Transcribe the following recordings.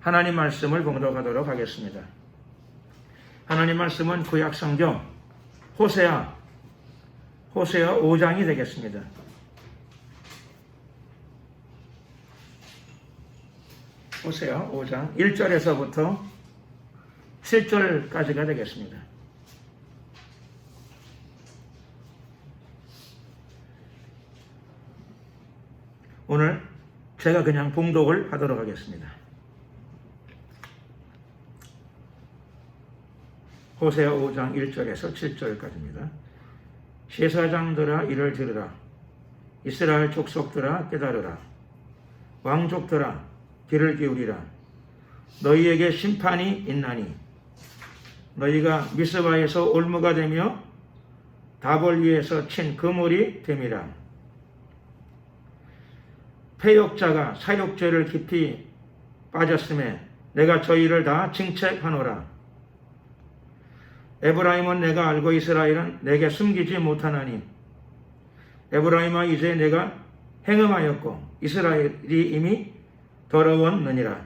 하나님 말씀을 봉독하도록 하겠습니다. 하나님 말씀은 구약 성경 호세아 5장이 되겠습니다. 호세아 5장 1절에서부터 7절까지가 되겠습니다. 오늘 제가 그냥 봉독을 하도록 하겠습니다. 호세아 5장 1절에서 7절까지입니다. 제사장들아 이를 들으라. 이스라엘 족속들아 깨달으라. 왕족들아 귀를 기울이라. 너희에게 심판이 있나니 너희가 미스바에서 올무가 되며 다볼 위에서 친 그물이 됨이라. 패역자가 사욕죄를 깊이 빠졌음에 내가 저희를 다 징책하노라. 에브라임은 내가 알고 이스라엘은 내게 숨기지 못하나니 에브라임아 이제 내가 행음하였고 이스라엘이 이미 더러웠느니라.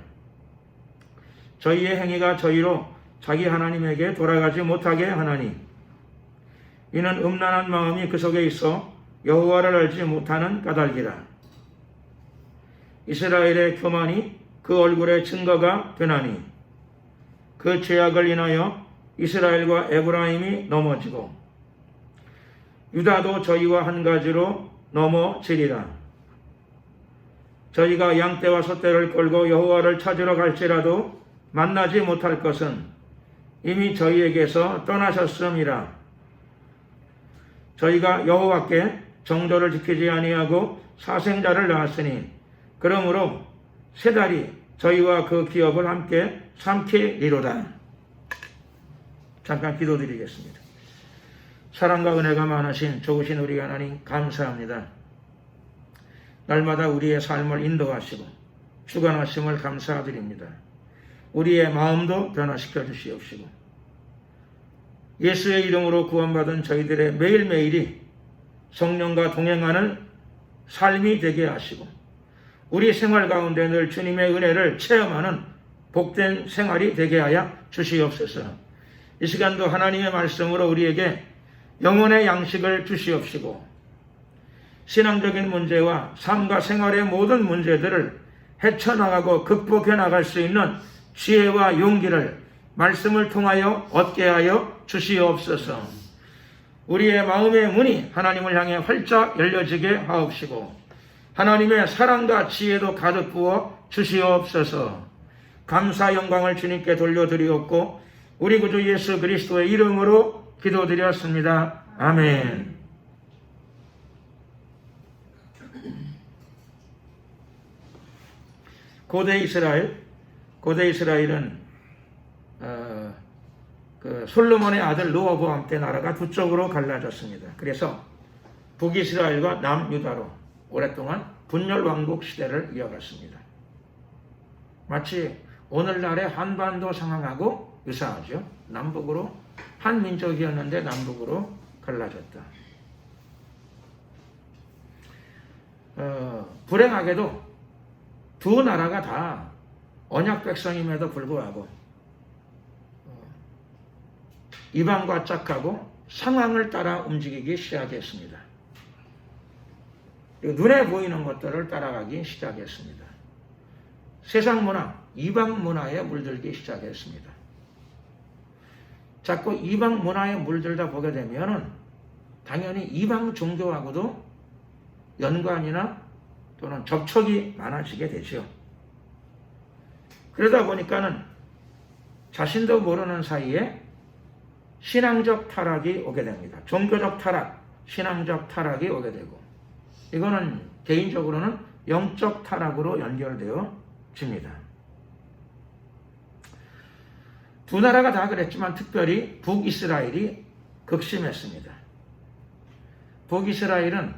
저희의 행위가 저희로 자기 하나님에게 돌아가지 못하게 하나니 이는 음란한 마음이 그 속에 있어 여호와를 알지 못하는 까닭이라. 이스라엘의 교만이 그 얼굴의 증거가 되나니 그 죄악을 인하여 이스라엘과 에브라임이 넘어지고 유다도 저희와 한 가지로 넘어지리라. 저희가 양떼와 소떼를 끌고 여호와를 찾으러 갈지라도 만나지 못할 것은 이미 저희에게서 떠나셨음이라. 저희가 여호와께 정도를 지키지 아니하고 사생자를 낳았으니 그러므로 세 달이 저희와 그 기업을 함께 삼키리로다. 잠깐 기도드리겠습니다. 사랑과 은혜가 많으신 좋으신 우리 하나님 감사합니다. 날마다 우리의 삶을 인도하시고 주관하심을 감사드립니다. 우리의 마음도 변화시켜 주시옵시고 예수의 이름으로 구원받은 저희들의 매일매일이 성령과 동행하는 삶이 되게 하시고 우리 생활 가운데 늘 주님의 은혜를 체험하는 복된 생활이 되게 하여 주시옵소서. 이 시간도 하나님의 말씀으로 우리에게 영혼의 양식을 주시옵시고 신앙적인 문제와 삶과 생활의 모든 문제들을 헤쳐나가고 극복해 나갈 수 있는 지혜와 용기를 말씀을 통하여 얻게 하여 주시옵소서. 우리의 마음의 문이 하나님을 향해 활짝 열려지게 하옵시고 하나님의 사랑과 지혜도 가득 부어 주시옵소서. 감사 영광을 주님께 돌려드리옵고 우리 구주 예수 그리스도의 이름으로 기도드렸습니다. 아멘. 고대 이스라엘은 솔로몬의 아들 르호보암 때 나라가 두 쪽으로 갈라졌습니다. 그래서 북이스라엘과 남유다로 오랫동안 분열왕국 시대를 이어갔습니다. 마치 오늘날의 한반도 상황하고 유사하죠. 남북으로 한 민족이었는데 남북으로 갈라졌다. 불행하게도 두 나라가 다 언약 백성임에도 불구하고 이방과 짝하고 상황을 따라 움직이기 시작했습니다. 눈에 보이는 것들을 따라가기 시작했습니다. 세상 문화, 이방 문화에 물들기 시작했습니다. 자꾸 이방 문화에 물들다 보게 되면 당연히 이방 종교하고도 연관이나 또는 접촉이 많아지게 되죠. 그러다 보니까는 자신도 모르는 사이에 신앙적 타락이 오게 됩니다. 종교적 타락, 신앙적 타락이 오게 되고 이거는 개인적으로는 영적 타락으로 연결되어집니다. 두 나라가 다 그랬지만 특별히 북이스라엘이 극심했습니다. 북이스라엘은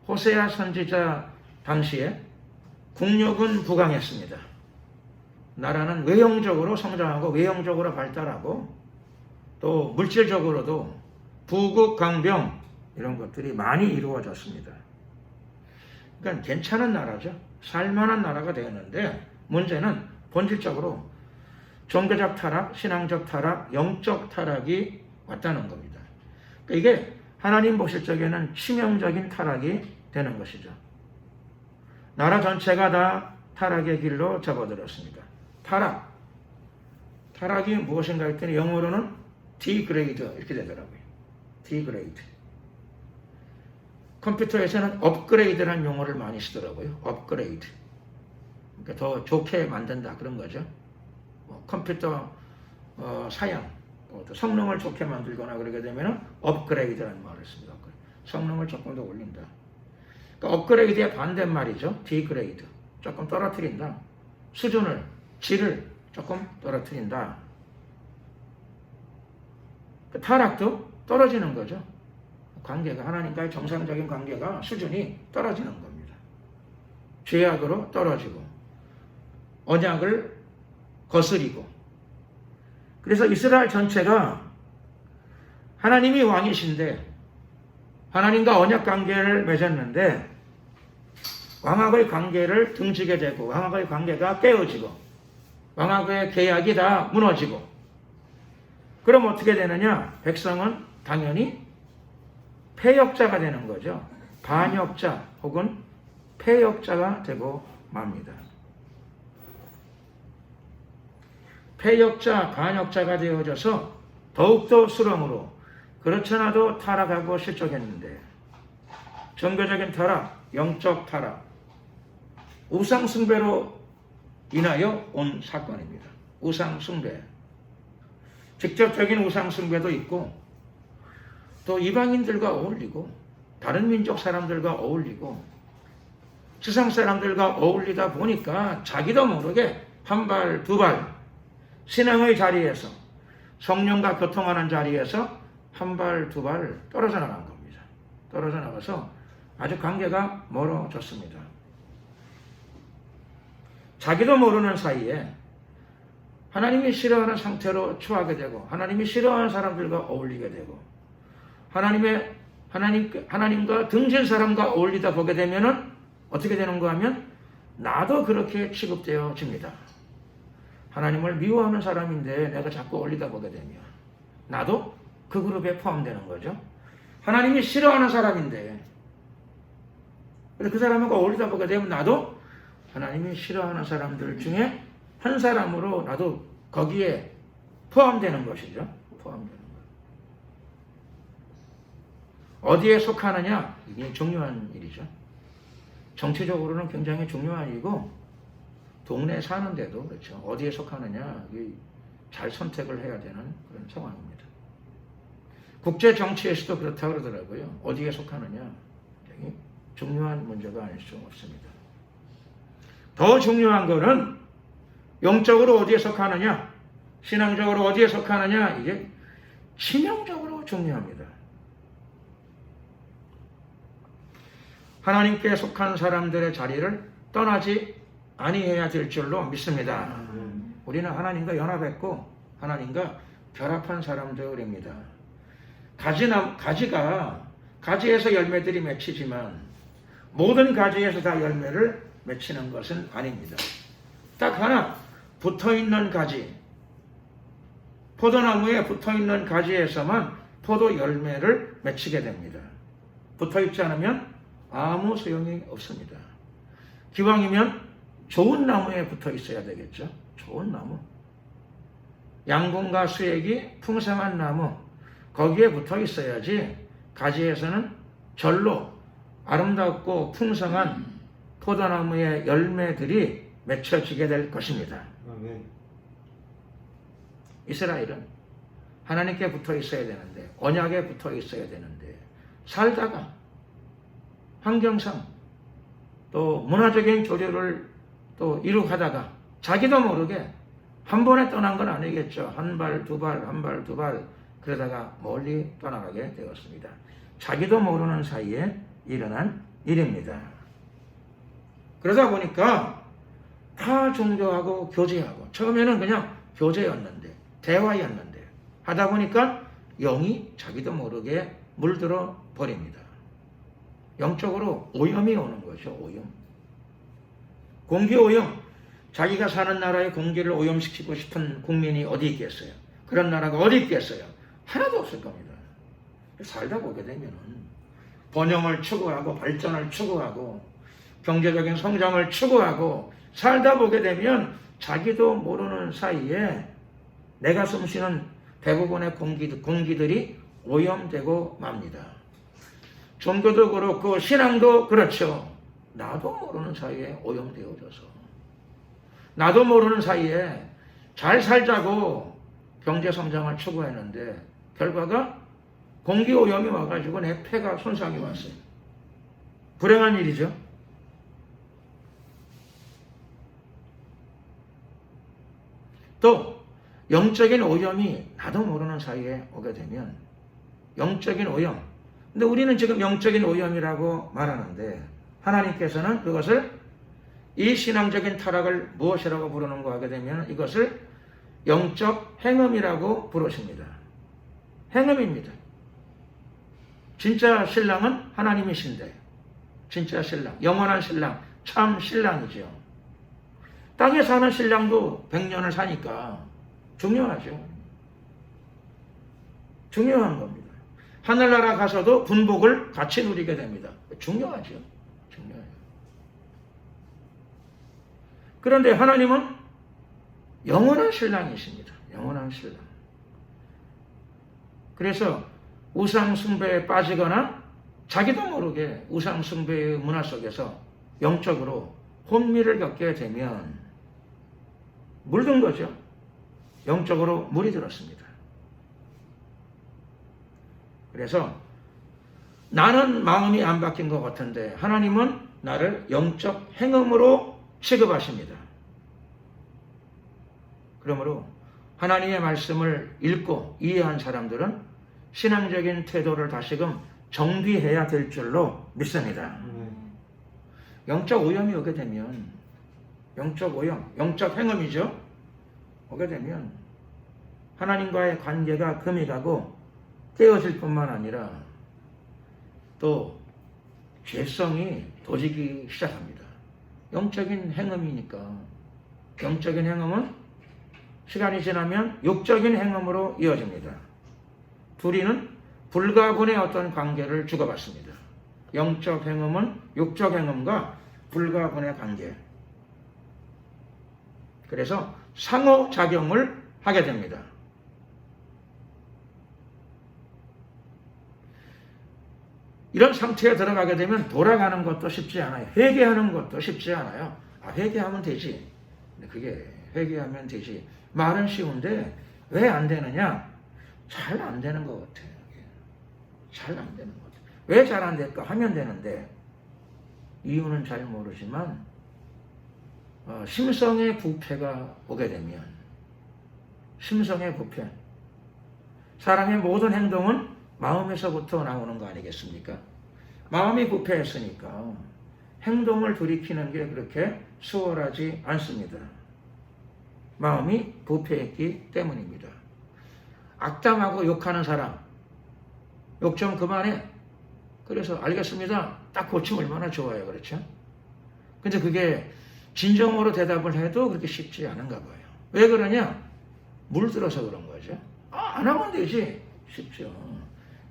호세아 선지자 당시에 국력은 부강했습니다. 나라는 외형적으로 성장하고 외형적으로 발달하고 또 물질적으로도 부국 강병 이런 것들이 많이 이루어졌습니다. 그러니까 괜찮은 나라죠. 살만한 나라가 되었는데 문제는 본질적으로 종교적 타락, 신앙적 타락, 영적 타락이 왔다는 겁니다. 그러니까 이게 하나님 보실 적에는 치명적인 타락이 되는 것이죠. 나라 전체가 다 타락의 길로 접어들었습니다. 타락이 무엇인가 했더니 영어로는 degrade 이렇게 되더라고요. degrade. 컴퓨터에서는 업그레이드라는 용어를 많이 쓰더라고요. 업그레이드. 그러니까 더 좋게 만든다 그런 거죠. 컴퓨터 사양, 또 성능을 좋게 만들거나 그러게 되면 업그레이드라는 말을 씁니다. 성능을 조금 더 올린다. 그러니까 업그레이드의 반대말이죠. 디그레이드. 조금 떨어뜨린다. 수준을, 질을 조금 떨어뜨린다. 타락도 떨어지는 거죠. 관계가 하나님과의 정상적인 관계가 수준이 떨어지는 겁니다. 죄악으로 떨어지고 언약을 거스리고. 그래서 이스라엘 전체가 하나님이 왕이신데 하나님과 언약 관계를 맺었는데 왕하고의 관계를 등지게 되고 왕하고의 관계가 깨어지고 왕하고의 계약이 다 무너지고, 그럼 어떻게 되느냐? 백성은 당연히 패역자가 되는 거죠. 반역자 혹은 패역자가 되고 맙니다. 패역자, 반역자가 되어져서 더욱더 수렁으로, 그렇지 않아도 타락하고 실족했는데, 종교적인 타락, 영적 타락, 우상숭배로 인하여 온 사건입니다. 우상숭배. 직접적인 우상숭배도 있고, 또 이방인들과 어울리고, 다른 민족 사람들과 어울리고, 세상 사람들과 어울리다 보니까 자기도 모르게 한 발, 두 발, 신앙의 자리에서, 성령과 교통하는 자리에서 한 발, 두 발 떨어져 나간 겁니다. 떨어져 나가서 아주 관계가 멀어졌습니다. 자기도 모르는 사이에 하나님이 싫어하는 상태로 처하게 되고, 하나님이 싫어하는 사람들과 어울리게 되고, 하나님과 등진 사람과 어울리다 보게 되면은 어떻게 되는가 하면 나도 그렇게 취급되어집니다. 하나님을 미워하는 사람인데 내가 자꾸 어울리다 보게 되면 나도 그 그룹에 포함되는 거죠. 하나님이 싫어하는 사람인데 그 사람과 어울리다 보게 되면 나도 하나님이 싫어하는 사람들 중에 한 사람으로 나도 거기에 포함되는 것이죠. 포함되는 것. 어디에 속하느냐? 이게 중요한 일이죠. 정치적으로는 굉장히 중요한 일이고, 동네에 사는데도 그렇죠. 어디에 속하느냐, 이게 잘 선택을 해야 되는 그런 상황입니다. 국제 정치에서도 그렇다고 그러더라고요. 어디에 속하느냐, 굉장히 중요한 문제가 아닐 수 없습니다. 더 중요한 거는 영적으로 어디에 속하느냐, 신앙적으로 어디에 속하느냐, 이게 치명적으로 중요합니다. 하나님께 속한 사람들의 자리를 떠나지 아니해야 될 줄로 믿습니다. 우리는 하나님과 연합했고 하나님과 결합한 사람들입니다. 가지에서 열매들이 맺히지만 모든 가지에서 다 열매를 맺히는 것은 아닙니다. 딱 하나 붙어있는 가지, 포도나무에 붙어있는 가지에서만 포도 열매를 맺히게 됩니다. 붙어있지 않으면 아무 소용이 없습니다. 기왕이면 좋은 나무에 붙어 있어야 되겠죠. 좋은 나무. 양분과 수액이 풍성한 나무, 거기에 붙어 있어야지 가지에서는 절로 아름답고 풍성한 포도나무의 열매들이 맺혀지게 될 것입니다. 아멘. 이스라엘은 하나님께 붙어 있어야 되는데, 언약에 붙어 있어야 되는데, 살다가 환경상 또 문화적인 교류를 또 이룩하다가 자기도 모르게 한 번에 떠난 건 아니겠죠. 한 발, 두 발, 한 발, 두 발, 그러다가 멀리 떠나가게 되었습니다. 자기도 모르는 사이에 일어난 일입니다. 그러다 보니까 타 종교하고 교제하고, 처음에는 그냥 교제였는데, 대화였는데, 하다 보니까 영이 자기도 모르게 물들어 버립니다. 영적으로 오염이 오는 것이죠. 오염. 공기 오염. 자기가 사는 나라의 공기를 오염시키고 싶은 국민이 어디 있겠어요? 그런 나라가 어디 있겠어요? 하나도 없을 겁니다. 살다 보게 되면 번영을 추구하고 발전을 추구하고 경제적인 성장을 추구하고 살다 보게 되면 자기도 모르는 사이에 내가 숨쉬는 대부분의 공기들이 오염되고 맙니다. 종교도 그렇고 신앙도 그렇죠. 나도 모르는 사이에 오염되어져서 나도 모르는 사이에 잘 살자고 경제 성장을 추구했는데 결과가 공기 오염이 와가지고 내 폐가 손상이 왔어요. 불행한 일이죠. 또 영적인 오염이 나도 모르는 사이에 오게 되면 영적인 오염. 근데 우리는 지금 영적인 오염이라고 말하는데 하나님께서는 그것을 이 신앙적인 타락을 무엇이라고 부르는가 하게 되면 이것을 영적 행음이라고 부르십니다. 행음입니다. 진짜 신랑은 하나님이신데 진짜 신랑, 영원한 신랑, 참 신랑이죠. 땅에 사는 신랑도 100년을 사니까 중요하죠. 중요한 겁니다. 하늘나라 가서도 분복을 같이 누리게 됩니다. 중요하죠. 중요해요. 그런데 하나님은 영원한 신랑이십니다. 영원한 신랑. 그래서 우상 숭배에 빠지거나 자기도 모르게 우상 숭배의 문화 속에서 영적으로 혼미를 겪게 되면 물든 거죠. 영적으로 물이 들었습니다. 그래서 나는 마음이 안 바뀐 것 같은데 하나님은 나를 영적 행음으로 취급하십니다. 그러므로 하나님의 말씀을 읽고 이해한 사람들은 신앙적인 태도를 다시금 정비해야 될 줄로 믿습니다. 영적 오염이 오게 되면 영적 오염, 영적 행음이죠. 오게 되면 하나님과의 관계가 금이 가고 깨어질 뿐만 아니라 또 죄성이 도지기 시작합니다. 영적인 행음이니까. 영적인 행음은 시간이 지나면 육적인 행음으로 이어집니다. 둘이는 불가분의 어떤 관계를 주고받습니다. 영적 행음은 육적 행음과 불가분의 관계. 그래서 상호작용을 하게 됩니다. 이런 상태에 들어가게 되면 돌아가는 것도 쉽지 않아요. 회개하는 것도 쉽지 않아요. 회개하면 되지. 그게 회개하면 되지. 말은 쉬운데 왜 안 되느냐? 잘 안 되는 것 같아요. 잘 안 되는 것 같아요. 왜 잘 안 될까? 하면 되는데 이유는 잘 모르지만 심성의 부패가 오게 되면 심성의 부패. 사람의 모든 행동은 마음에서부터 나오는 거 아니겠습니까? 마음이 부패했으니까 행동을 돌이키는 게 그렇게 수월하지 않습니다. 마음이 부패했기 때문입니다. 악담하고 욕하는 사람, 욕 좀 그만해. 그래서 알겠습니다. 딱 고치면 얼마나 좋아요. 그렇죠? 근데 그게 진정으로 대답을 해도 그렇게 쉽지 않은가 봐요. 왜 그러냐? 물들어서 그런 거죠. 안 하면 되지. 쉽죠.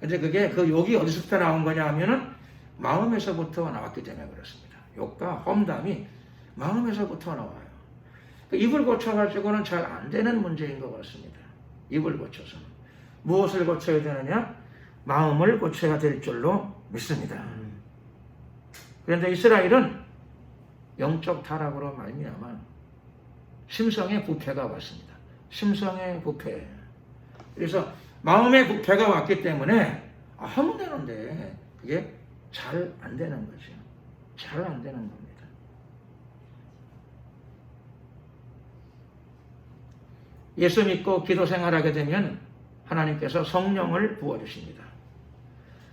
근데 그게 그 욕이 어디서부터 나온 거냐 하면은 마음에서부터 나왔기 때문에 그렇습니다. 욕과 험담이 마음에서부터 나와요. 입을 고쳐가지고는 잘 안 되는 문제인 것 같습니다. 입을 고쳐서는. 무엇을 고쳐야 되느냐? 마음을 고쳐야 될 줄로 믿습니다. 그런데 이스라엘은 영적 타락으로 말미암아 심성의 부패가 왔습니다. 심성의 부패. 그래서 마음의 부패가 왔기 때문에 하면 되는데 그게 잘 안 되는 거죠. 잘 안 되는 겁니다. 예수 믿고 기도 생활하게 되면 하나님께서 성령을 부어주십니다.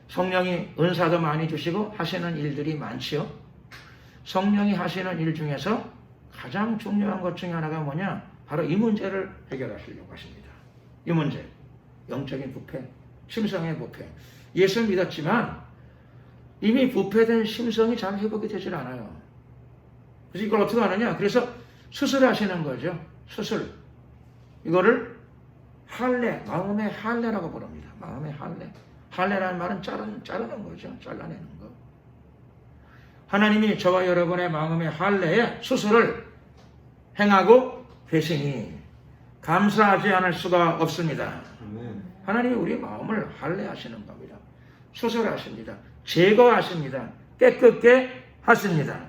성령이 은사도 많이 주시고 하시는 일들이 많지요. 성령이 하시는 일 중에서 가장 중요한 것 중에 하나가 뭐냐? 바로 이 문제를 해결하시려고 하십니다. 이 문제. 영적인 부패, 심성의 부패. 예수 믿었지만 이미 부패된 심성이 잘 회복이 되질 않아요. 그래서 이걸 어떻게 하느냐? 그래서 수술하시는 거죠. 수술. 이거를 할례, 마음의 할례라고 부릅니다. 마음의 할례. 할례라는 말은 자르는 거죠. 잘라내는 거. 하나님이 저와 여러분의 마음의 할례에 수술을 행하고 계시니 감사하지 않을 수가 없습니다. 하나님이 우리 마음을 할례하시는 겁니다. 수술하십니다. 제거하십니다. 깨끗게 하십니다.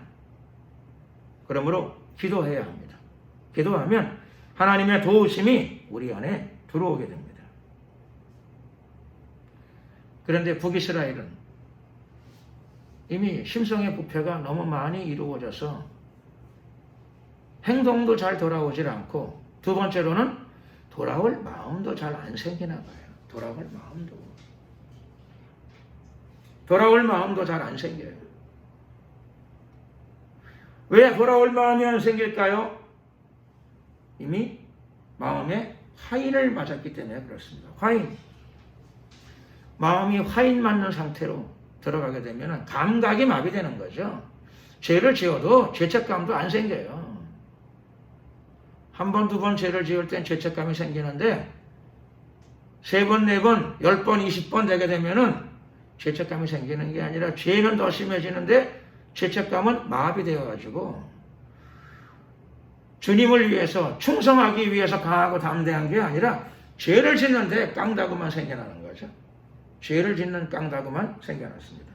그러므로 기도해야 합니다. 기도하면 하나님의 도우심이 우리 안에 들어오게 됩니다. 그런데 북이스라엘은 이미 심성의 부패가 너무 많이 이루어져서 행동도 잘 돌아오질 않고, 두 번째로는 돌아올 마음도 잘 안 생기나 봐요. 돌아올 마음도 잘 안 생겨요. 왜 돌아올 마음이 안 생길까요? 이미 마음에 화인을 맞았기 때문에 그렇습니다. 화인. 마음이 화인 맞는 상태로 들어가게 되면 감각이 마비되는 거죠. 죄를 지어도 죄책감도 안 생겨요. 한 번, 두 번 죄를 지을 땐 죄책감이 생기는데 3번, 4번, 10번, 20번 되게 되면은 죄책감이 생기는 게 아니라 죄는 더 심해지는데 죄책감은 마비되어가지고 주님을 위해서 충성하기 위해서 강하고 담대한 게 아니라 죄를 짓는데 깡다구만 생겨나는 거죠. 죄를 짓는 깡다구만 생겨났습니다.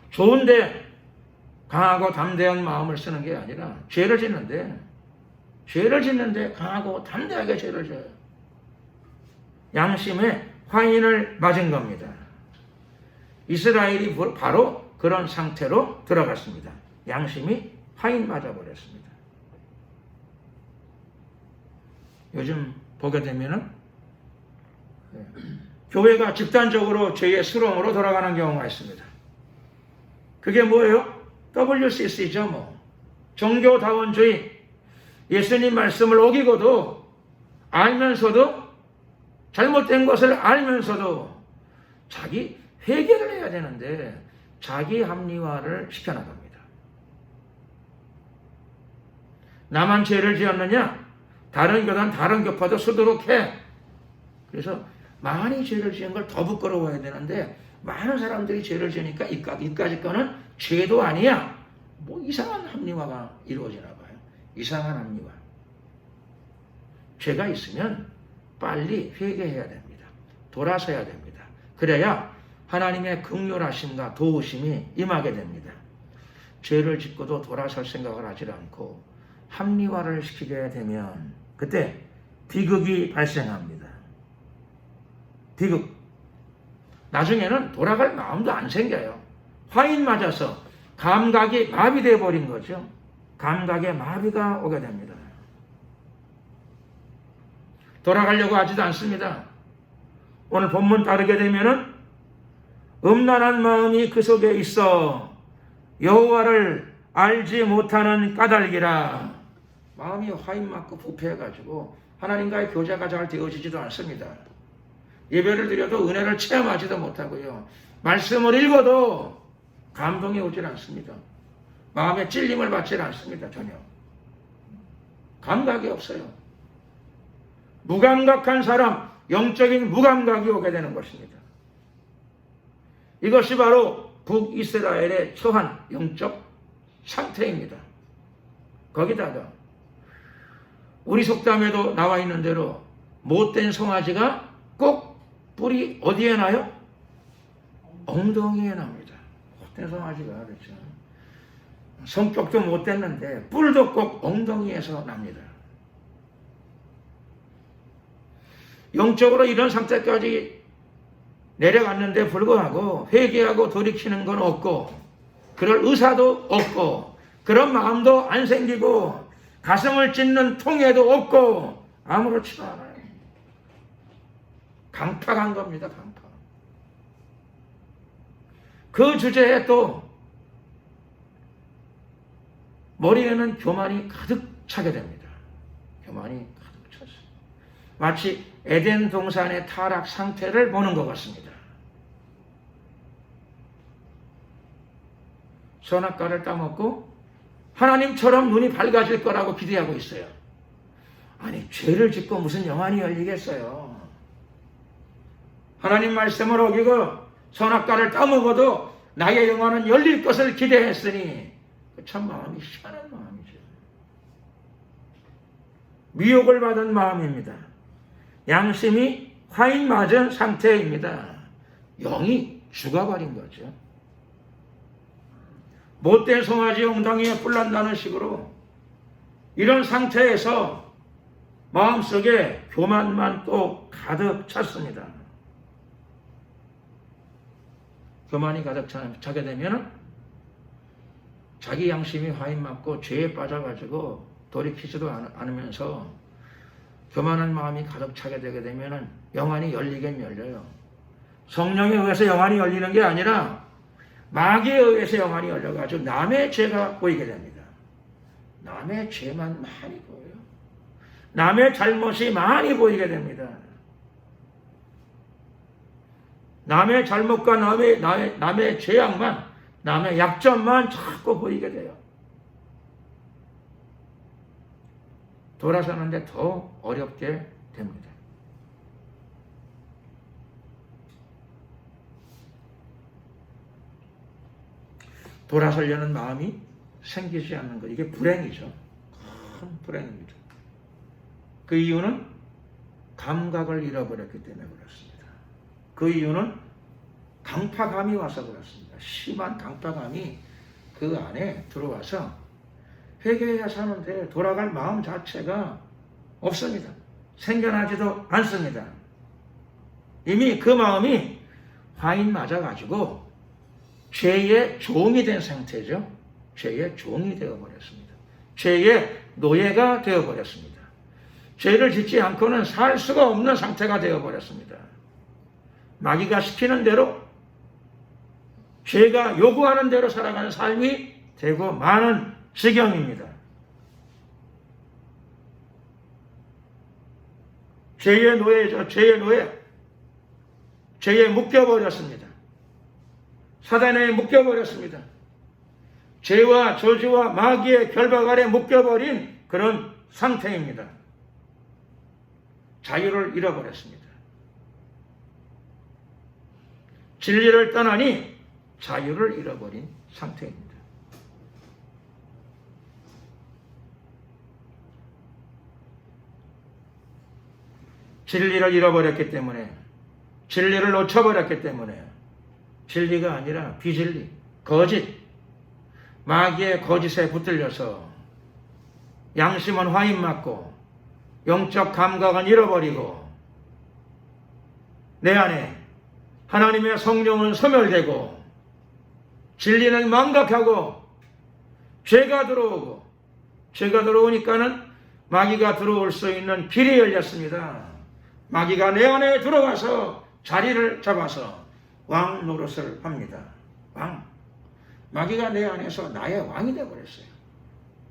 좋은데 강하고 담대한 마음을 쓰는 게 아니라 죄를 짓는데 강하고 담대하게 죄를 져요. 양심에 화인을 맞은 겁니다. 이스라엘이 바로 그런 상태로 들어갔습니다. 양심이 화인 맞아버렸습니다. 요즘 보게 되면은 교회가 집단적으로 죄의 수렁으로 돌아가는 경우가 있습니다. 그게 뭐예요? WCC죠 뭐. 종교다원주의. 예수님 말씀을 어기고도 알면서도 잘못된 것을 알면서도 자기 회개를 해야 되는데 자기 합리화를 시켜나갑니다. 나만 죄를 지었느냐? 다른 교단, 다른 교파도 쓰도록 해. 그래서 많이 죄를 지은 걸 더 부끄러워해야 되는데 많은 사람들이 죄를 지으니까 이까지 거는 죄도 아니야. 뭐 이상한 합리화가 이루어지나 봐요. 이상한 합리화. 죄가 있으면 빨리 회개해야 됩니다. 돌아서야 됩니다. 그래야 하나님의 긍휼하심과 도우심이 임하게 됩니다. 죄를 짓고도 돌아설 생각을 하지 않고 합리화를 시키게 되면 그때 비극이 발생합니다. 비극. 나중에는 돌아갈 마음도 안 생겨요. 화인 맞아서 감각이 마비되어 버린 거죠. 감각의 마비가 오게 됩니다. 돌아가려고 하지도 않습니다. 오늘 본문 따르게 되면은 음란한 마음이 그 속에 있어 여호와를 알지 못하는 까닭이라. 마음이 화인 맞고 부패해가지고 하나님과의 교제가 잘 되어지지도 않습니다. 예배를 드려도 은혜를 체험하지도 못하고요. 말씀을 읽어도 감동이 오질 않습니다. 마음에 찔림을 받질 않습니다. 전혀. 감각이 없어요. 무감각한 사람, 영적인 무감각이 오게 되는 것입니다. 이것이 바로 북이스라엘의 처한 영적 상태입니다. 거기다가 우리 속담에도 나와 있는 대로 못된 송아지가 꼭 뿔이 어디에 나요? 엉덩이에 납니다. 못된 송아지가 그렇죠. 성격도 못됐는데 뿔도 꼭 엉덩이에서 납니다. 영적으로 이런 상태까지 내려갔는데 불구하고 회개하고 돌이키는 건 없고 그럴 의사도 없고 그런 마음도 안 생기고 가슴을 찢는 통해도 없고 아무렇지도 않아요. 강팍한 겁니다. 강팍. 그 주제에 또 머리에는 교만이 가득 차게 됩니다. 교만이 가득 찼어요. 마치 에덴 동산의 타락 상태를 보는 것 같습니다. 선악과를 따먹고 하나님처럼 눈이 밝아질 거라고 기대하고 있어요. 아니, 죄를 짓고 무슨 영안이 열리겠어요. 하나님 말씀을 어기고 선악과를 따먹어도 나의 영안은 열릴 것을 기대했으니 참 마음이 희한한 마음이죠. 미혹을 받은 마음입니다. 양심이 화인 맞은 상태입니다. 영이 죽어버린 거죠. 못된 송아지 엉덩이에 뿔 난다는 식으로 이런 상태에서 마음속에 교만만 또 가득 찼습니다. 교만이 가득 차게 되면 자기 양심이 화인 맞고 죄에 빠져가지고 돌이키지도 않으면서 교만한 마음이 가득 차게 되게 되면 영안이 열리긴 열려요. 성령에 의해서 영안이 열리는 게 아니라 마귀에 의해서 영안이 열려가지고 남의 죄가 보이게 됩니다. 남의 죄만 많이 보여요. 남의 잘못이 많이 보이게 됩니다. 남의 잘못과 남의 죄악만, 남의 약점만 자꾸 보이게 돼요. 돌아서는데 더 어렵게 됩니다. 돌아서려는 마음이 생기지 않는 것, 이게 불행이죠. 큰 불행입니다. 그 이유는 감각을 잃어버렸기 때문에 그렇습니다. 그 이유는 강파감이 와서 그렇습니다. 심한 강파감이 그 안에 들어와서 회개해야 사는데 돌아갈 마음 자체가 없습니다. 생겨나지도 않습니다. 이미 그 마음이 화인 맞아가지고 죄의 종이 된 상태죠. 죄의 종이 되어버렸습니다. 죄의 노예가 되어버렸습니다. 죄를 짓지 않고는 살 수가 없는 상태가 되어버렸습니다. 마귀가 시키는 대로, 죄가 요구하는 대로 살아가는 삶이 되고 많은 지경입니다. 죄의 노예죠. 죄의 노예. 죄에 묶여버렸습니다. 사단에 묶여버렸습니다. 죄와 저주와 마귀의 결박 아래 묶여버린 그런 상태입니다. 자유를 잃어버렸습니다. 진리를 떠나니 자유를 잃어버린 상태입니다. 진리를 잃어버렸기 때문에, 진리를 놓쳐버렸기 때문에, 진리가 아니라 비진리, 거짓, 마귀의 거짓에 붙들려서 양심은 화인 맞고 영적 감각은 잃어버리고 내 안에 하나님의 성령은 소멸되고 진리는 망각하고 죄가 들어오고, 죄가 들어오니까는 마귀가 들어올 수 있는 길이 열렸습니다. 마귀가 내 안에 들어와서 자리를 잡아서 왕 노릇을 합니다. 왕. 마귀가 내 안에서 나의 왕이 되어버렸어요.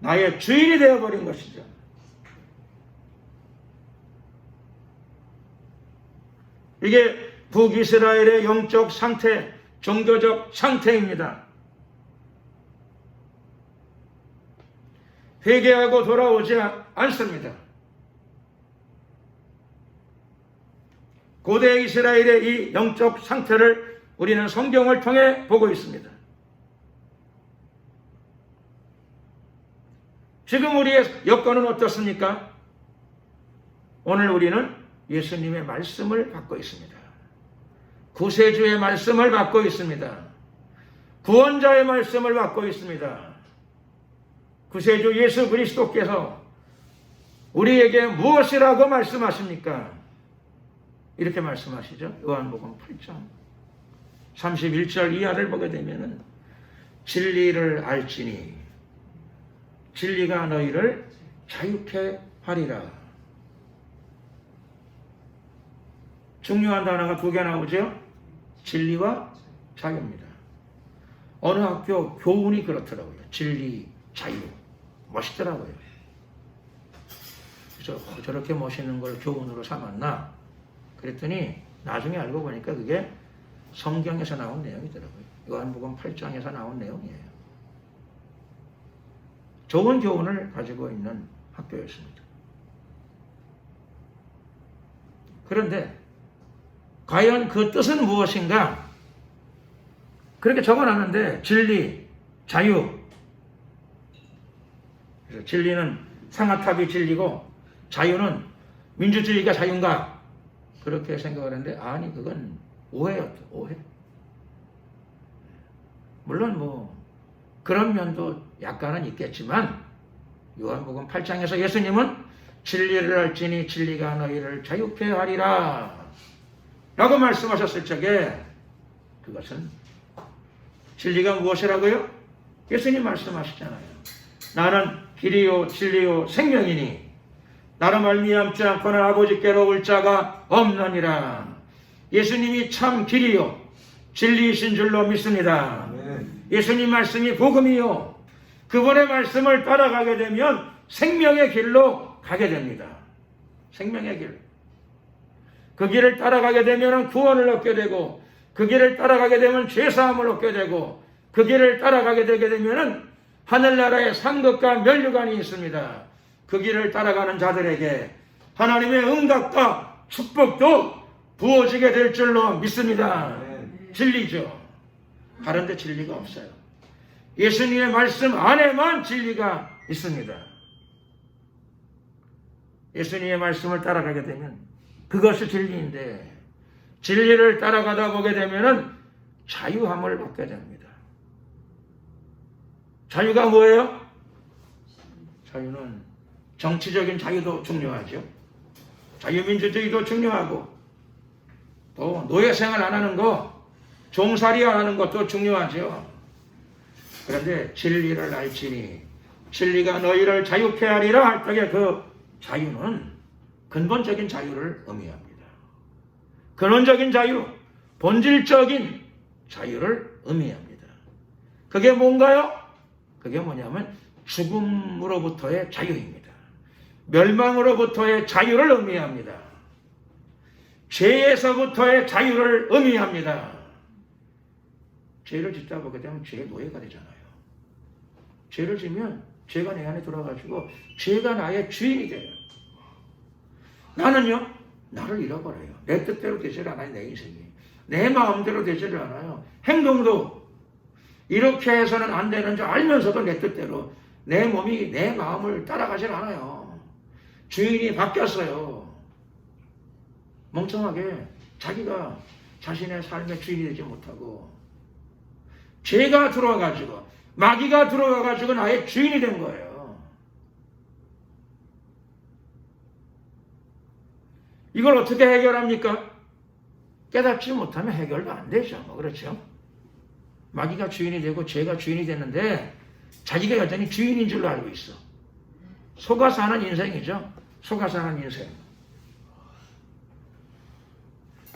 나의 주인이 되어버린 것이죠. 이게 북이스라엘의 영적 상태, 종교적 상태입니다. 회개하고 돌아오지 않습니다. 고대 이스라엘의 이 영적 상태를 우리는 성경을 통해 보고 있습니다. 지금 우리의 여건은 어떻습니까? 오늘 우리는 예수님의 말씀을 받고 있습니다. 구세주의 말씀을 받고 있습니다. 구원자의 말씀을 받고 있습니다. 구세주 예수 그리스도께서 우리에게 무엇이라고 말씀하십니까? 이렇게 말씀하시죠. 요한복음 8장 31절 이하를 보게 되면 진리를 알지니 진리가 너희를 자유케 하리라. 중요한 단어가 두 개 나오죠. 진리와 자유입니다. 어느 학교 교훈이 그렇더라고요. 진리, 자유. 멋있더라고요. 그래서 저렇게 멋있는 걸 교훈으로 삼았나? 그랬더니 나중에 알고 보니까 그게 성경에서 나온 내용이더라고요. 요한복음 8장에서 나온 내용이에요. 좋은 교훈을 가지고 있는 학교였습니다. 그런데 과연 그 뜻은 무엇인가? 그렇게 적어놨는데 진리, 자유. 그래서 진리는 상아탑이 진리고 자유는 민주주의가 자유인가? 그렇게 생각을 했는데 아니 그건 오해였다. 오해. 물론 뭐 그런 면도 약간은 있겠지만 요한복음 8장에서 예수님은 진리를 알지니 진리가 너희를 자유케 하리라 라고 말씀하셨을 적에 그것은 진리가 무엇이라고요? 예수님 말씀하시잖아요. 나는 길이요 진리요 생명이니 나로 말미암지 않고는 아버지께로 올 자가 없느니라. 예수님이 참 길이요 진리이신 줄로 믿습니다. 예수님 말씀이 복음이요. 그분의 말씀을 따라가게 되면 생명의 길로 가게 됩니다. 생명의 길. 그 길을 따라가게 되면 구원을 얻게 되고 그 길을 따라가게 되면 죄사함을 얻게 되고 그 길을 따라가게 되게 되면 하늘나라의 상급과 면류관이 있습니다. 그 길을 따라가는 자들에게 하나님의 응답과 축복도 부어지게 될 줄로 믿습니다. 진리죠. 다른 데 진리가 없어요. 예수님의 말씀 안에만 진리가 있습니다. 예수님의 말씀을 따라가게 되면 그것이 진리인데 진리를 따라가다 보게 되면 자유함을 받게 됩니다. 자유가 뭐예요? 자유는 정치적인 자유도 중요하죠. 자유민주주의도 중요하고 또 노예생활 안 하는 거, 종살이 안 하는 것도 중요하죠. 그런데 진리를 알지니 진리가 너희를 자유케 하리라 할 적에 그 자유는 근본적인 자유를 의미합니다. 근원적인 자유, 본질적인 자유를 의미합니다. 그게 뭔가요? 그게 뭐냐면 죽음으로부터의 자유입니다. 멸망으로부터의 자유를 의미합니다. 죄에서부터의 자유를 의미합니다. 죄를 짓다 보게 되면 죄의 노예가 되잖아요. 죄를 지면 죄가 내 안에 들어가지고 죄가 나의 주인이 돼요. 나는요, 나를 잃어버려요. 내 뜻대로 되지를 않아요, 내 인생이. 내 마음대로 되지를 않아요. 행동도 이렇게 해서는 안 되는 줄 알면서도 내 뜻대로 내 몸이 내 마음을 따라가질 않아요. 주인이 바뀌었어요. 멍청하게 자기가 자신의 삶의 주인이 되지 못하고 죄가 들어와가지고 마귀가 들어와가지고 나의 주인이 된 거예요. 이걸 어떻게 해결합니까? 깨닫지 못하면 해결도 안 되죠. 뭐 그렇죠? 마귀가 주인이 되고 죄가 주인이 됐는데 자기가 여전히 주인인 줄로 알고 있어. 속아 사는 인생이죠. 속아 사는 인생.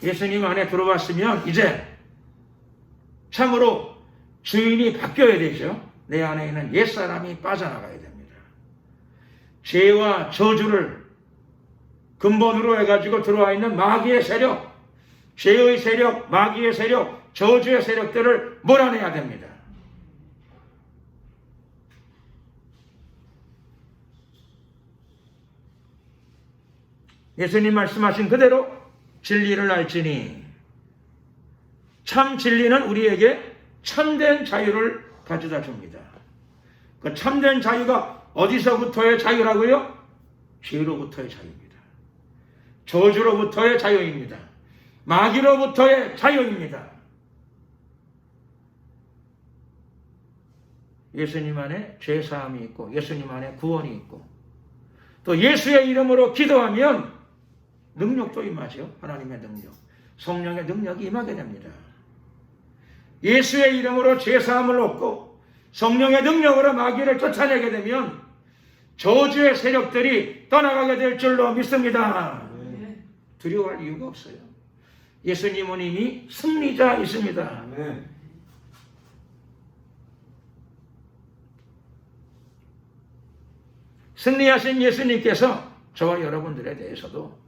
예수님 안에 들어왔으면 이제 참으로 주인이 바뀌어야 되죠. 내 안에 있는 옛사람이 빠져나가야 됩니다. 죄와 저주를 근본으로 해가지고 들어와 있는 마귀의 세력, 죄의 세력, 마귀의 세력, 저주의 세력들을 몰아내야 됩니다. 예수님 말씀하신 그대로 진리를 알지니 참 진리는 우리에게 참된 자유를 가져다 줍니다. 그 참된 자유가 어디서부터의 자유라고요? 죄로부터의 자유입니다. 저주로부터의 자유입니다. 마귀로부터의 자유입니다. 예수님 안에 죄사함이 있고 예수님 안에 구원이 있고 또 예수의 이름으로 기도하면 능력도 임하죠. 하나님의 능력, 성령의 능력이 임하게 됩니다. 예수의 이름으로 죄사함을 얻고 성령의 능력으로 마귀를 쫓아내게 되면 저주의 세력들이 떠나가게 될 줄로 믿습니다. 두려워할 이유가 없어요. 예수님은 이미 승리자이십니다. 승리하신 예수님께서 저와 여러분들에 대해서도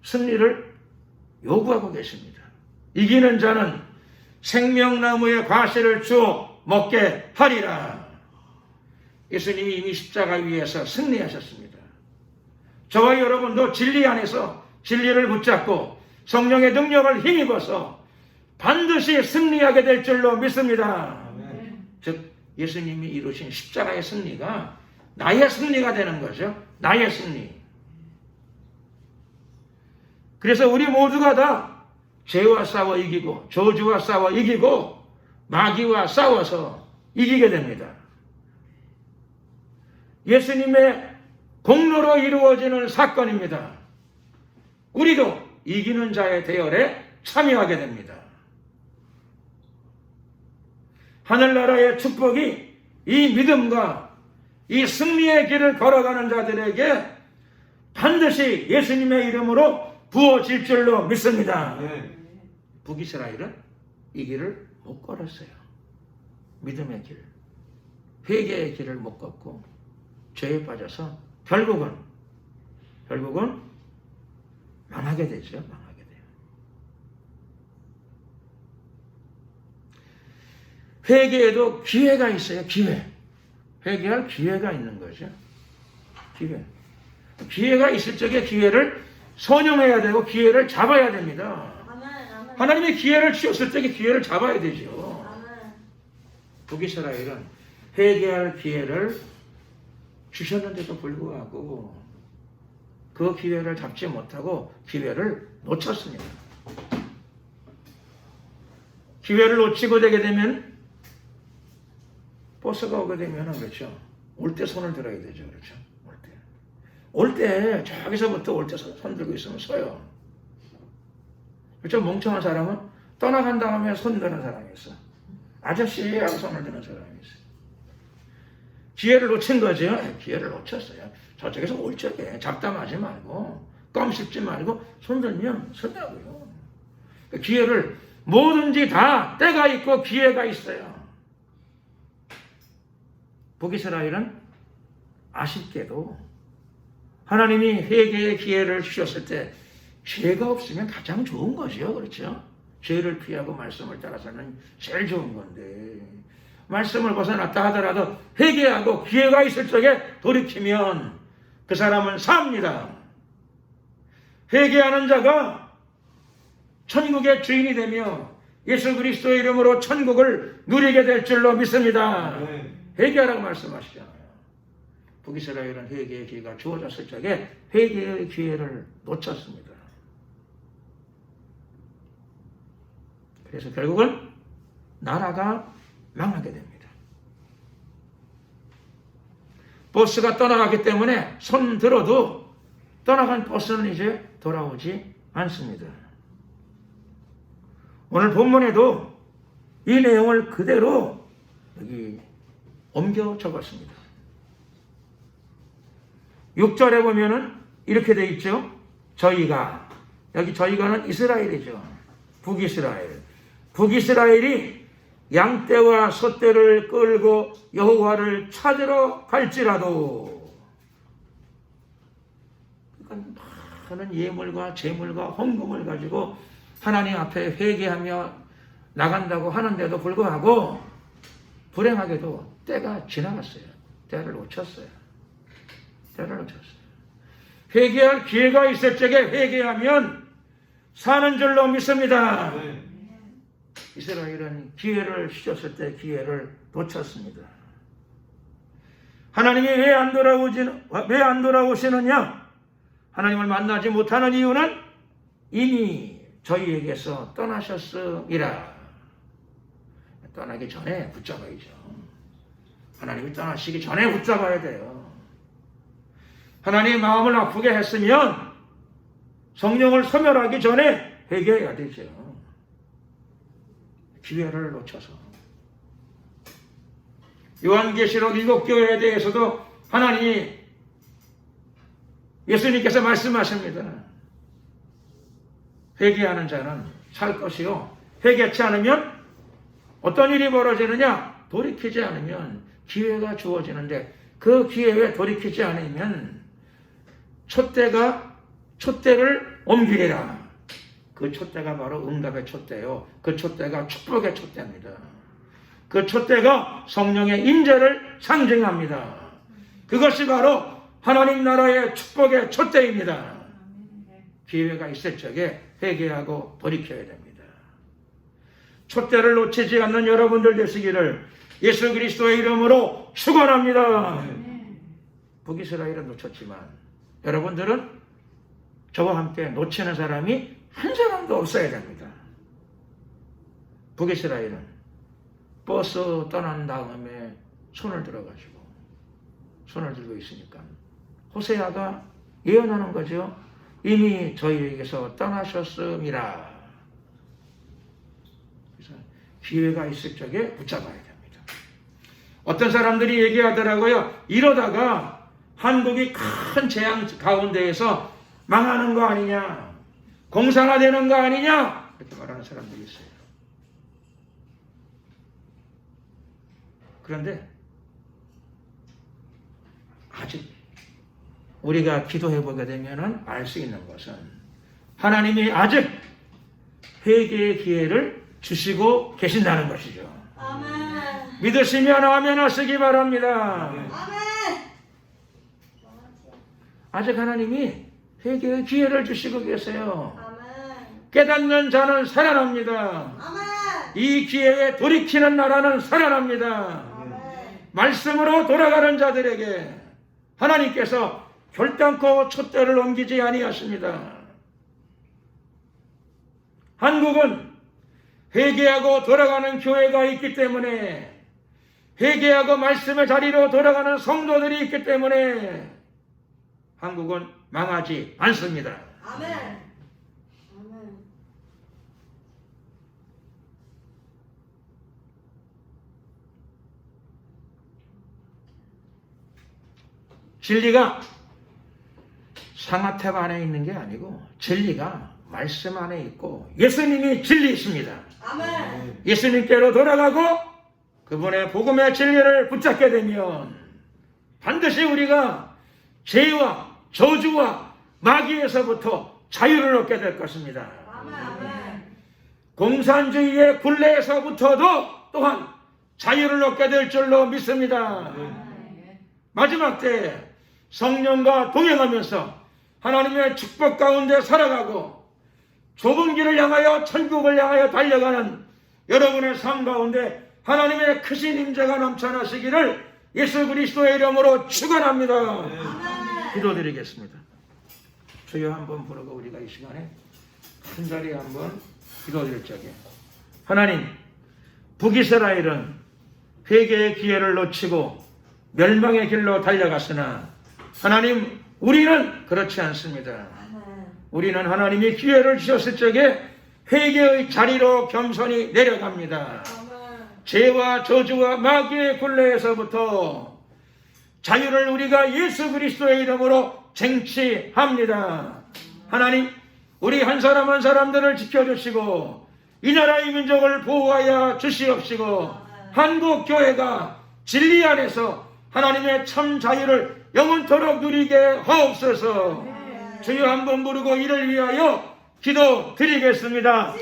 승리를 요구하고 계십니다. 이기는 자는 생명나무의 과실을 주어 먹게 하리라. 예수님이 이미 십자가 위에서 승리하셨습니다. 저와 여러분도 진리 안에서 진리를 붙잡고 성령의 능력을 힘입어서 반드시 승리하게 될 줄로 믿습니다. 즉 예수님이 이루신 십자가의 승리가 나의 승리가 되는 거죠. 나의 승리. 그래서 우리 모두가 다 죄와 싸워 이기고 저주와 싸워 이기고 마귀와 싸워서 이기게 됩니다. 예수님의 공로로 이루어지는 사건입니다. 우리도 이기는 자의 대열에 참여하게 됩니다. 하늘나라의 축복이 이 믿음과 이 승리의 길을 걸어가는 자들에게 반드시 예수님의 이름으로 부어질 줄로 믿습니다. 북이스라엘은 이 길을 못 걸었어요. 믿음의 길, 회개의 길을 못 걷고 죄에 빠져서 결국은 망하게 되죠. 망하게 돼요. 회개에도 기회가 있어요. 회개할 기회가 있는 거죠. 기회가 있을 적에 기회를 선용해야 되고 기회를 잡아야 됩니다. 하나님이 기회를 주셨을 적에 기회를 잡아야 되죠. 북이스라엘은 회개할 기회를 주셨는데도 불구하고 그 기회를 잡지 못하고 기회를 놓쳤습니다. 기회를 놓치고 되게 되면 버스가 오게 되면 그렇죠. 올 때 손을 들어야 되죠. 그렇죠. 올 때 저기서부터 올 때 손 들고 있으면 서요. 그렇죠. 멍청한 사람은 떠나간 다음에 손 드는 사람이 있어. 아저씨 하고 손을 드는 사람이 있어. 기회를 놓친 거죠. 기회를 놓쳤어요. 저쪽에서 올 적에 잡담하지 말고 껌 씹지 말고 손 들면 서냐고요. 기회를 뭐든지 다 때가 있고 기회가 있어요. 북이스라엘은 아쉽게도 하나님이 회개의 기회를 주셨을 때 죄가 없으면 가장 좋은 거죠. 그렇죠? 죄를 피하고 말씀을 따라서는 제일 좋은 건데 말씀을 벗어났다 하더라도 회개하고 기회가 있을 적에 돌이키면 그 사람은 삽니다. 회개하는 자가 천국의 주인이 되며 예수 그리스도의 이름으로 천국을 누리게 될 줄로 믿습니다. 회개하라고 말씀하시잖아요. 북이스라엘은 회개의 기회가 주어졌을 적에 회개의 기회를 놓쳤습니다. 그래서 결국은 나라가 망하게 됩니다. 버스가 떠나갔기 때문에 손 들어도 떠나간 버스는 이제 돌아오지 않습니다. 오늘 본문에도 이 내용을 그대로 여기 옮겨 적었습니다. 6절에 보면은 이렇게 되어 있죠. 저희가, 여기 저희가는 이스라엘이죠. 북이스라엘이 양떼와 소떼를 끌고 여호와를 찾으러 갈지라도, 그러니까 많은 예물과 재물과 헌금을 가지고 하나님 앞에 회개하며 나간다고 하는데도 불구하고 불행하게도 때가 지나갔어요. 때를 놓쳤어요. 회개할 기회가 있을 적에 회개하면 사는 줄로 믿습니다. 이스라엘은 기회를 주셨을 때 기회를 놓쳤습니다. 하나님이 왜 안 돌아오시느냐? 하나님을 만나지 못하는 이유는 이미 저희에게서 떠나셨음이라. 떠나기 전에 붙잡아야죠. 하나님이 떠나시기 전에 붙잡아야 돼요. 하나님의 마음을 아프게 했으면 성령을 소멸하기 전에 회개해야 되죠. 기회를 놓쳐서. 요한계시록 7교회에 대해서도 하나님이 예수님께서 말씀하십니다. 회개하는 자는 살 것이요, 회개치 않으면 어떤 일이 벌어지느냐? 돌이키지 않으면 기회가 주어지는데 그 기회에 돌이키지 않으면 촛대를 옮기리라. 그 촛대가 바로 응답의 촛대요. 그 촛대가 축복의 촛대입니다. 그 촛대가 성령의 임재를 상징합니다. 그것이 바로 하나님 나라의 축복의 촛대입니다. 기회가 있을 적에 회개하고 돌이켜야 됩니다. 촛대를 놓치지 않는 여러분들 되시기를 예수 그리스도의 이름으로 축원합니다. 북이스라엘은 놓쳤지만 여러분들은 저와 함께 놓치는 사람이 한 사람도 없어야 됩니다. 북이스라엘은 버스 떠난 다음에 손을 들어가지고 손을 들고 있으니까 호세아가 예언하는 거죠. 이미 저희에게서 떠나셨음이라. 그래서 기회가 있을 적에 붙잡아야 됩니다. 어떤 사람들이 얘기하더라고요. 이러다가 한국이 큰 재앙 가운데에서 망하는 거 아니냐, 공산화되는 거 아니냐, 이렇게 말하는 사람들이 있어요. 그런데 아직 우리가 기도해보게 되면 알 수 있는 것은 하나님이 아직 회개의 기회를 주시고 계신다는 것이죠. 아멘. 믿으시면 아멘 하시기 바랍니다. 아멘. 아직 하나님이 회개의 기회를 주시고 계세요. 아멘. 깨닫는 자는 살아납니다. 아멘. 이 기회에 돌이키는 나라는 살아납니다. 아멘. 말씀으로 돌아가는 자들에게 하나님께서 결단코 촛대를 넘기지 아니하십니다. 한국은 회개하고 돌아가는 교회가 있기 때문에, 회개하고 말씀의 자리로 돌아가는 성도들이 있기 때문에 한국은 망하지 않습니다. 아멘. 아멘. 진리가 상아탭 안에 있는 게 아니고 진리가 말씀 안에 있고 예수님이 진리이십니다. 아멘. 예수님께로 돌아가고 그분의 복음의 진리를 붙잡게 되면 반드시 우리가 죄와 저주와 마귀에서부터 자유를 얻게 될 것입니다. 아멘. 아멘. 공산주의의 굴레에서부터도 또한 자유를 얻게 될 줄로 믿습니다. 마지막 때 성령과 동행하면서 하나님의 축복 가운데 살아가고 좁은 길을 향하여 천국을 향하여 달려가는 여러분의 삶 가운데 하나님의 크신 임재가 넘쳐나시기를 예수 그리스도의 이름으로 축원합니다. 아멘. 기도드리겠습니다. 주여 한번 부르고 우리가 이 시간에 큰 자리에 한번 기도드릴 적에 하나님, 북이스라엘은 회개의 기회를 놓치고 멸망의 길로 달려갔으나 하나님, 우리는 그렇지 않습니다. 아멘. 우리는 하나님이 기회를 주셨을 적에 회개의 자리로 겸손히 내려갑니다. 아멘. 죄와 저주와 마귀의 굴레에서부터 자유를 우리가 예수 그리스도의 이름으로 쟁취합니다. 하나님, 우리 한 사람 한 사람들을 지켜주시고 이 나라의 민족을 보호하여 주시옵시고 한국 교회가 진리 안에서 하나님의 참 자유를 영원토록 누리게 하옵소서. 주여 한번 부르고 이를 위하여 기도 드리겠습니다.